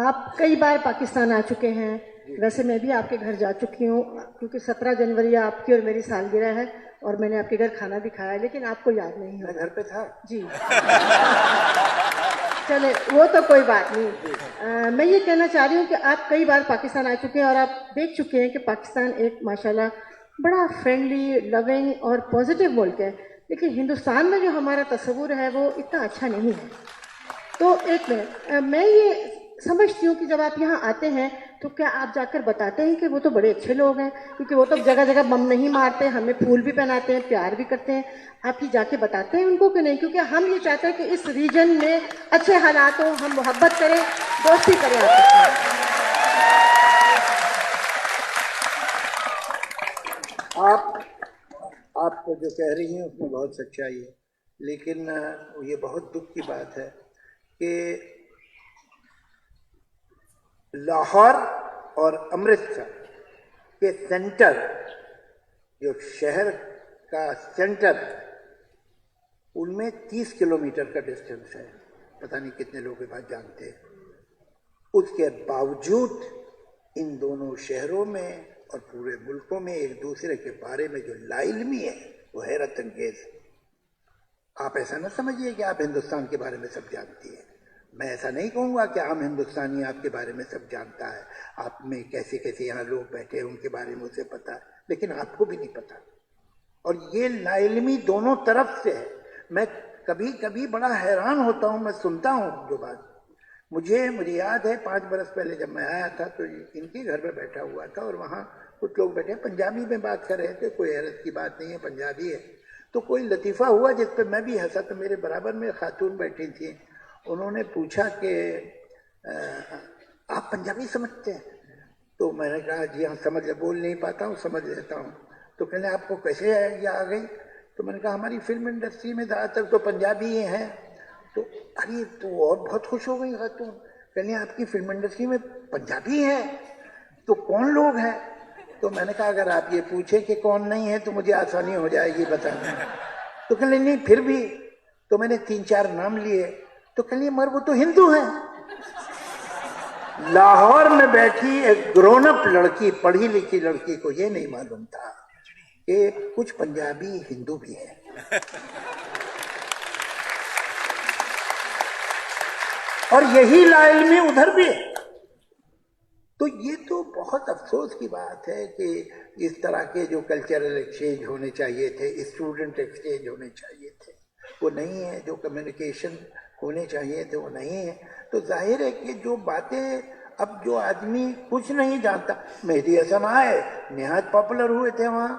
آپ کئی بار پاکستان آ چکے ہیں. ویسے میں بھی آپ کے گھر جا چکی ہوں کیونکہ 17 جنوری آپ کی اور میری سالگرہ ہے اور میں نے آپ کے گھر کھانا بھی کھایا ہے, لیکن آپ کو یاد نہیں ہے. میں گھر پہ تھا. جی چلے وہ تو کوئی بات نہیں. میں یہ کہنا چاہ رہی ہوں کہ آپ کئی بار پاکستان آ چکے ہیں اور آپ دیکھ چکے ہیں کہ پاکستان ایک ماشاءاللہ بڑا فرینڈلی, لونگ اور پازیٹیو ملک ہے, لیکن ہندوستان میں جو ہمارا تصور ہے وہ اتنا اچھا نہیں ہے. تو ایک منٹ, میں یہ سمجھتی ہوں کہ جب آپ یہاں آتے ہیں تو کیا آپ جا کر بتاتے ہیں کہ وہ تو بڑے اچھے لوگ ہیں, کیونکہ وہ تو جگہ جگہ بم نہیں مارتے, ہمیں پھول بھی پہناتے ہیں, پیار بھی کرتے ہیں. آپ یہ جا کے بتاتے ہیں ان کو کہ نہیں؟ کیونکہ ہم یہ چاہتے ہیں کہ اس ریجن میں اچھے حالات ہوں, ہم محبت کریں, دوستی کریں آپ کے ساتھ. آپ کو جو کہہ رہی ہیں اس میں بہت سچائی ہے, لیکن یہ بہت دکھ کی بات ہے کہ لاہور اور امرتسر کے سینٹر, جو شہر کا سینٹر ہے, ان میں 30 کلومیٹر کا ڈسٹینس ہے. پتہ نہیں کتنے لوگ یہ بات جانتے ہیں. اس کے باوجود ان دونوں شہروں میں اور پورے ملکوں میں ایک دوسرے کے بارے میں جو لا علمی ہے وہ حیرت انگیز ہے. آپ ایسا نہ سمجھیے کہ آپ ہندوستان کے بارے میں سب جانتی ہیں. میں ایسا نہیں کہوں گا کہ عام ہندوستانی آپ کے بارے میں سب جانتا ہے. آپ میں کیسے کیسے یہاں لوگ بیٹھے ہیں ان کے بارے میں اسے پتا ہے, لیکن آپ کو بھی نہیں پتا. اور یہ لا علمی دونوں طرف سے ہے. میں کبھی کبھی بڑا حیران ہوتا ہوں, میں سنتا ہوں جو بات. مجھے یاد ہے 5 برس پہلے جب میں آیا تھا تو ان کے گھر میں بیٹھا ہوا تھا اور وہاں کچھ لوگ بیٹھے پنجابی میں بات کر رہے تھے. کوئی حیرت کی بات نہیں ہے, پنجابی ہے. تو کوئی لطیفہ ہوا جس پہ میں بھی ہنسا. تو میرے برابر میں خاتون بیٹھی تھی, انہوں نے پوچھا کہ آپ پنجابی سمجھتے ہیں؟ تو میں نے کہا جی ہاں سمجھ, بول نہیں پاتا ہوں, سمجھ لیتا ہوں. تو کہنے آپ کو کیسے آئیڈیا آ گئی؟ تو میں نے کہا ہماری فلم انڈسٹری میں زیادہ تر تو پنجابی ہی ہیں. تو ارے تو اور بہت خوش ہو گئی خاتون, کہنے آپ کی فلم انڈسٹری میں پنجابی ہیں تو کون لوگ ہیں؟ تو میں نے کہا اگر آپ یہ پوچھیں کہ کون نہیں ہے تو مجھے آسانی ہو جائے گی بتانے. تو کہنے نہیں پھر بھی. تو میں نے 3-4 نام لیے. تو کہنے مگر وہ تو ہندو ہیں. لاہور میں بیٹھی ایک گرون اپ لڑکی, پڑھی لکھی لڑکی کو یہ نہیں معلوم تھا کہ کچھ پنجابی ہندو بھی ہیں. اور یہی لا علمی ادھر بھی ہے. تو یہ تو بہت افسوس کی بات ہے کہ اس طرح کے جو کلچرل ایکسچینج ہونے چاہیے تھے, اسٹوڈنٹ ایکسچینج ہونے چاہیے تھے, وہ نہیں ہے. جو کمیونیکیشن ہونے چاہیے تھے وہ نہیں ہے. تو ظاہر ہے کہ جو باتیں اب جو آدمی کچھ نہیں جانتا. مہدی حسن آئے, نہایت پاپولر ہوئے تھے وہاں,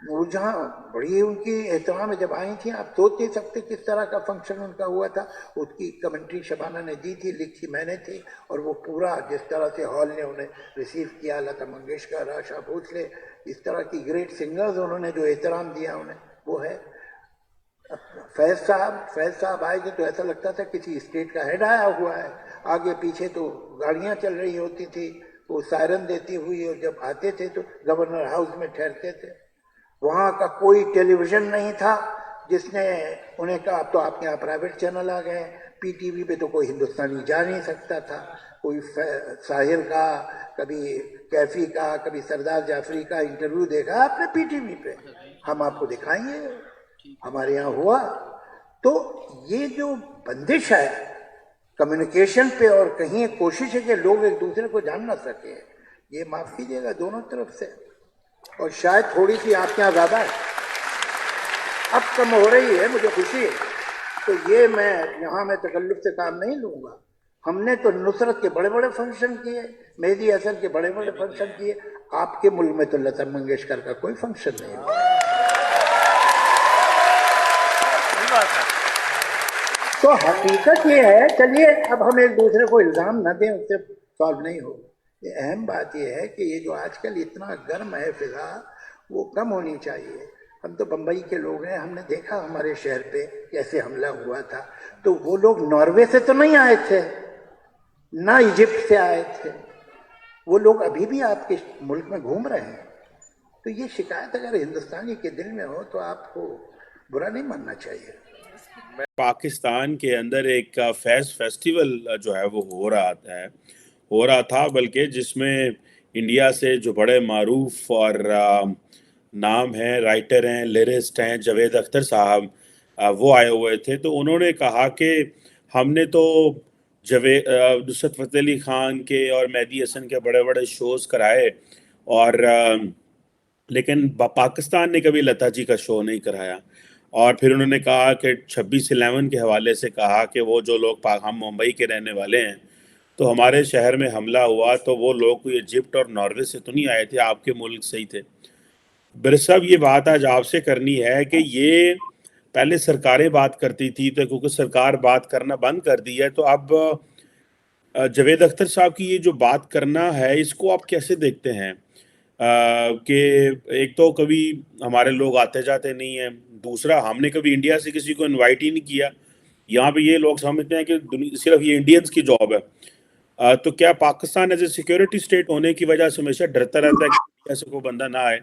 نور جہاں بڑی ان کی احترام جب آئی تھیں. آپ سوچ نہیں سکتے کس طرح کا فنکشن ان کا ہوا تھا. اس کی کمنٹری شبانہ نے دی تھی, لکھی میں نے تھی, اور وہ پورا جس طرح سے ہال نے انہیں ریسیو کیا, لتا منگیشکر, آشا بھوسلے, اس طرح کی گریٹ سنگرز انہوں نے جو احترام دیا انہیں, وہ ہے. فیض صاحب آئے تھے تو ایسا لگتا تھا کسی اسٹیٹ کا ہیڈ آیا ہوا ہے. آگے پیچھے تو گاڑیاں چل رہی ہوتی تھی, وہ سائرن دیتی ہوئی, اور جب آتے تھے تو گورنر ہاؤس میں ٹھہرتے تھے. وہاں کا کوئی ٹیلی ویژن نہیں تھا جس نے انہیں کہا اب تو آپ کے یہاں پرائیویٹ چینل آ گئے. پی ٹی وی پہ تو کوئی ہندوستانی جا نہیں سکتا تھا. کوئی ساحر کا, کبھی کیفی کا, کبھی سردار جعفری کا انٹرویو دیکھا آپ نے پی ٹی وی پہ؟ ہم آپ کو دکھائیں گے, ہمارے یہاں ہوا. تو یہ جو بندش ہے کمیونیکیشن پہ, اور کہیں کوشش ہے کہ لوگ ایک دوسرے کو جان نہ سکیں, یہ معاف کیجیے گا دونوں طرف سے. اور شاید تھوڑی سی آپ کے یہاں زیادہ ہے, اب کم ہو رہی ہے, مجھے خوشی ہے. تو یہ میں تکلف سے کام نہیں لوں گا. ہم نے تو نصرت کے بڑے بڑے فنکشن کیے, مہدی حسن کے بڑے بڑے فنکشن کیے. آپ کے ملک میں تو لتا منگیشکر کا کوئی فنکشن نہیں ہوا. تو حقیقت یہ ہے, چلیے اب ہم ایک دوسرے کو الزام نہ دیں, اس سے سالو نہیں ہوگا. یہ اہم بات یہ ہے کہ یہ جو آج کل اتنا گرم ہے فضا, وہ کم ہونی چاہیے. ہم تو بمبئی کے لوگ ہیں, ہم نے دیکھا ہمارے شہر پہ کیسے حملہ ہوا تھا. تو وہ لوگ ناروے سے تو نہیں آئے تھے, نہ ایجپٹ سے آئے تھے, وہ لوگ ابھی بھی آپ کے ملک میں گھوم رہے ہیں. تو یہ شکایت اگر ہندوستانی کے دل میں ہو تو آپ کو برا نہیں ماننا چاہیے. پاکستان کے اندر ایک فیض فیسٹیول جو ہے وہ ہو رہا ہے, ہو رہا تھا، بلکہ جس میں انڈیا سے جو بڑے معروف اور نام ہیں، رائٹر ہیں، لیرسٹ ہیں، جاوید اختر صاحب، وہ آئے ہوئے تھے. تو انہوں نے کہا کہ ہم نے تو نصرت فتح علی خان کے اور مہدی حسن کے بڑے بڑے شوز کرائے، اور لیکن پاکستان نے کبھی لتا جی کا شو نہیں کرایا. اور پھر انہوں نے کہا کہ 26/11 کے حوالے سے کہا کہ وہ جو لوگ ہم ممبئی کے رہنے والے ہیں، تو ہمارے شہر میں حملہ ہوا تو وہ لوگ کوئی ایجپٹ اور ناروے سے تو نہیں آئے تھے، آپ کے ملک سے ہی تھے. برس صاحب، یہ بات آج آپ سے کرنی ہے کہ یہ پہلے سرکاریں بات کرتی تھی، تو کیونکہ سرکار بات کرنا بند کر دی ہے، تو اب جاوید اختر صاحب کی یہ جو بات کرنا ہے، اس کو آپ کیسے دیکھتے ہیں؟ کہ ایک تو کبھی ہمارے لوگ آتے جاتے نہیں ہیں، دوسرا ہم نے کبھی انڈیا سے کسی کو انوائٹ ہی نہیں کیا. یہاں پہ یہ لوگ سمجھتے ہیں کہ صرف یہ انڈینز کی جاب ہے. تو کیا Pakistan as a security state ہونے کی وجہ سے ہمیشہ ڈرتا رہتا ہے کہ انڈیا سے کوئی بندہ نہ آئے؟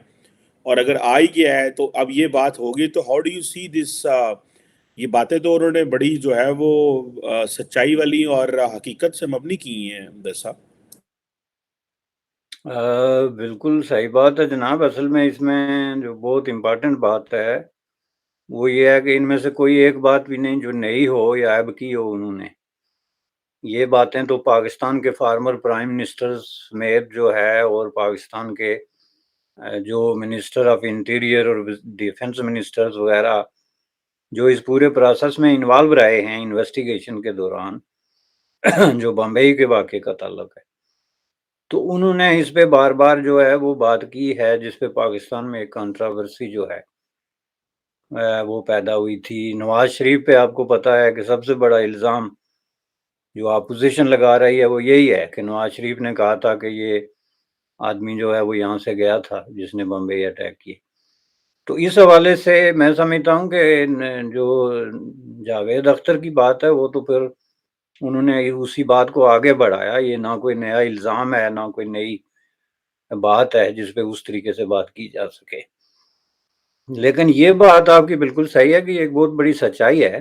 اور اگر آ ہی گیا ہے تو اب یہ بات ہوگی، تو ہاؤ ڈو یو سی دس؟ یہ باتیں تو انہوں نے بڑی جو ہے وہ سچائی والی اور حقیقت سے مبنی کی ہیں صاحب. بالکل صحیح بات ہے جناب. اصل میں اس میں جو بہت امپورٹنٹ بات ہے وہ یہ ہے کہ ان میں سے کوئی ایک بات بھی نہیں جو نئی ہو یا عیب کی ہو. انہوں نے یہ باتیں تو پاکستان کے فارمر پرائم منسٹر سمیت جو ہے، اور پاکستان کے جو منسٹر آف انٹیریئر اور ڈیفنس منسٹرز وغیرہ جو اس پورے پروسیس میں انوالو رہے ہیں انویسٹیگیشن کے دوران، جو بمبئی کے واقعے کا تعلق ہے، تو انہوں نے اس پہ بار بار جو ہے وہ بات کی ہے، جس پہ پاکستان میں ایک کنٹراورسی جو ہے وہ پیدا ہوئی تھی. نواز شریف پہ آپ کو پتہ ہے کہ سب سے بڑا الزام جو اپوزیشن لگا رہی ہے وہ یہی ہے کہ نواز شریف نے کہا تھا کہ یہ آدمی جو ہے وہ یہاں سے گیا تھا جس نے بمبئی اٹیک کی. تو اس حوالے سے میں سمجھتا ہوں کہ جو جاوید اختر کی بات ہے وہ تو پھر انہوں نے اسی بات کو آگے بڑھایا. یہ نہ کوئی نیا الزام ہے، نہ کوئی نئی بات ہے جس پہ اس طریقے سے بات کی جا سکے. لیکن یہ بات آپ کی بالکل صحیح ہے کہ یہ ایک بہت بڑی سچائی ہے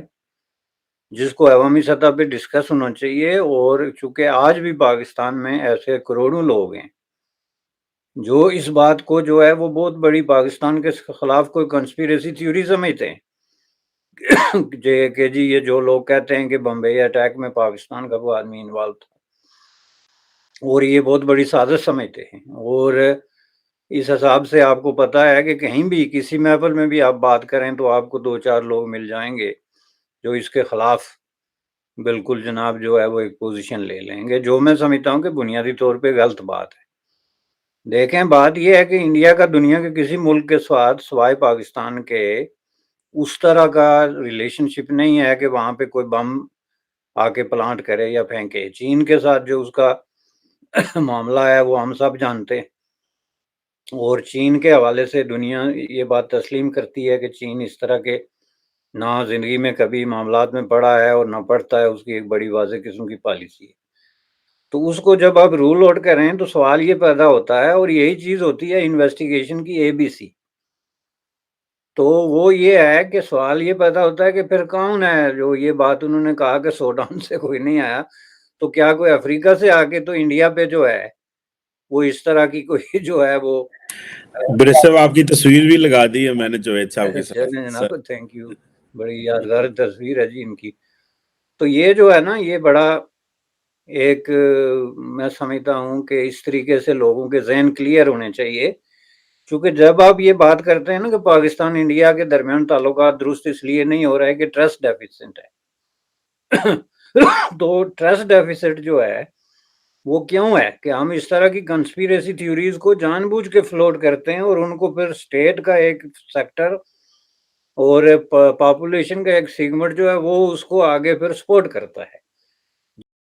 جس کو عوامی سطح پہ ڈسکس ہونا چاہیے. اور چونکہ آج بھی پاکستان میں ایسے کروڑوں لوگ ہیں جو اس بات کو جو ہے وہ بہت بڑی پاکستان کے خلاف کوئی کنسپیریسی تھیوری سمجھتے ہیں کہ جی یہ جو لوگ کہتے ہیں کہ بمبئی اٹیک میں پاکستان کا کوئی آدمی انوالو تھا، اور یہ بہت بڑی سازش سمجھتے ہیں. اور اس حساب سے آپ کو پتہ ہے کہ کہیں بھی کسی محفل میں بھی آپ بات کریں تو آپ کو 2-4 لوگ مل جائیں گے جو اس کے خلاف بالکل جناب جو ہے وہ ایک پوزیشن لے لیں گے، جو میں سمجھتا ہوں کہ بنیادی طور پہ غلط بات ہے. دیکھیں، بات یہ ہے کہ انڈیا کا دنیا کے کسی ملک کے ساتھ سوائے پاکستان کے اس طرح کا ریلیشن شپ نہیں ہے کہ وہاں پہ کوئی بم آ کے پلانٹ کرے یا پھینکے. چین کے ساتھ جو اس کا معاملہ ہے وہ ہم سب جانتے ہیں، اور چین کے حوالے سے دنیا یہ بات تسلیم کرتی ہے کہ چین اس طرح کے نہ زندگی میں کبھی معاملات میں پڑا ہے اور نہ پڑتا ہے. اس کی ایک بڑی واضح قسم کی پالیسی ہے. تو اس کو جب آپ رول آؤٹ کریں تو سوال یہ پیدا ہوتا ہے، اور یہی چیز ہوتی ہے انویسٹیگیشن کی ABC. تو وہ یہ ہے کہ سوال یہ پیدا ہوتا ہے کہ پھر کون ہے جو یہ بات انہوں نے کہا کہ سوڈان سے کوئی نہیں آیا، تو کیا کوئی افریقہ سے آ کے تو انڈیا پہ جو ہے وہ اس طرح کی کوئی جو ہے وہ برس صاحب، آپ کی تصویر بھی لگا دی ہے میں نے جاوید صاحب کے ساتھ. چلیں جناب، تھینک یو، بڑی یادگار تصویر ہے جی ان کی. تو یہ جو ہے نا یہ بڑا ایک میں سمجھتا ہوں کہ اس طریقے سے لوگوں کے ذہن کلیئر ہونے چاہیے. چونکہ جب آپ یہ بات کرتے ہیں نا کہ پاکستان انڈیا کے درمیان تعلقات درست اس لیے نہیں ہو رہے کہ ٹرسٹ ڈیفیسٹ ہے. تو ٹرسٹ ڈیفیسٹ جو ہے وہ کیوں ہے کہ ہم اس طرح کی کنسپیریسی تھیوریز کو جان بوجھ کے فلوٹ کرتے ہیں، اور ان کو پھر اسٹیٹ کا ایک سیکٹر اور پاپولیشن کا ایک سیگمنٹ جو ہے وہ اس کو آگے پھر سپورٹ کرتا ہے.